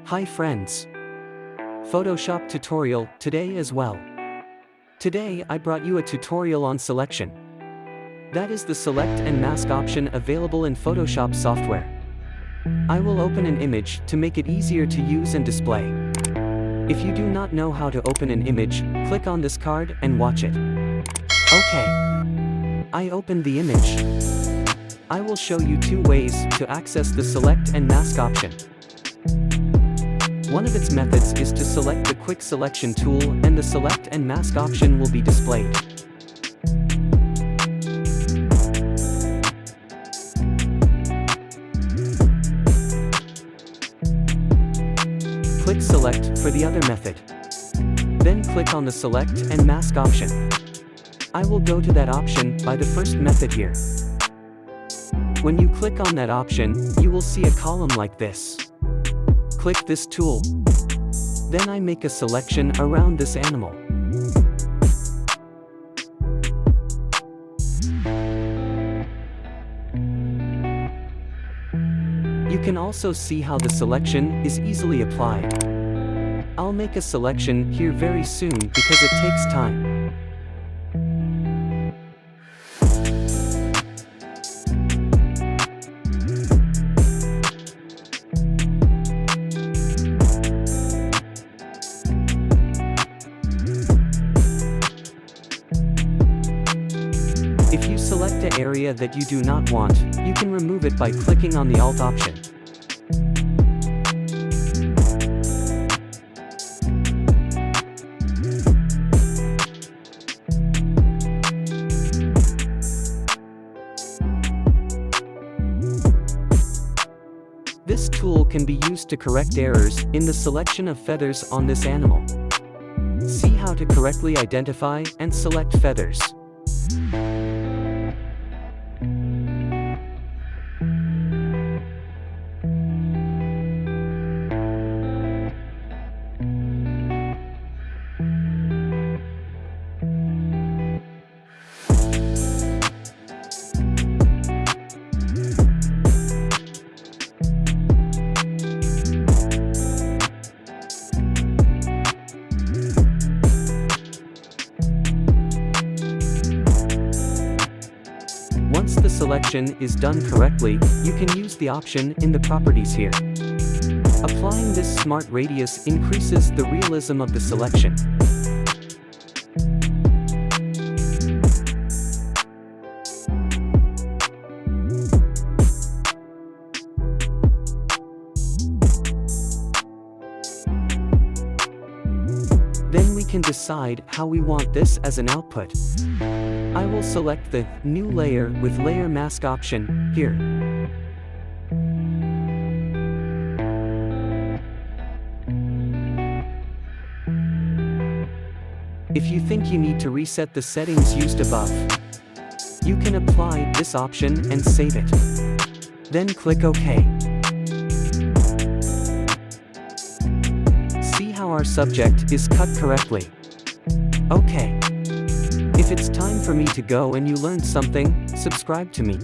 Hi friends! Photoshop tutorial today as well. Today I brought you a tutorial on selection. That is the select and mask option available in Photoshop software. I will open an image to make it easier to use and display. If you do not know how to open an image, click on this card and watch it. Okay. I opened the image. I will show you two ways to access the select and mask option. One of its methods is to select the quick selection tool and the select and mask option will be displayed. Click select for the other method. Then click on the select and mask option. I will go to that option by the first method here. When you click on that option, you will see a column like this. Click this tool. Then I make a selection around this animal. You can also see how the selection is easily applied. I'll make a selection here very soon because it takes time. If you select an area that you do not want, you can remove it by clicking on the Alt option. This tool can be used to correct errors in the selection of feathers on this animal. See how to correctly identify and select feathers. Once the selection is done correctly, you can use the option in the properties here. Applying this smart radius increases the realism of the selection. Then we can decide how we want this as an output. I will select the New Layer with Layer Mask option here. If you think you need to reset the settings used above, you can apply this option and save it. Then click OK. See how our subject is cut correctly. OK. If it's time for me to go and you learned something, subscribe to me.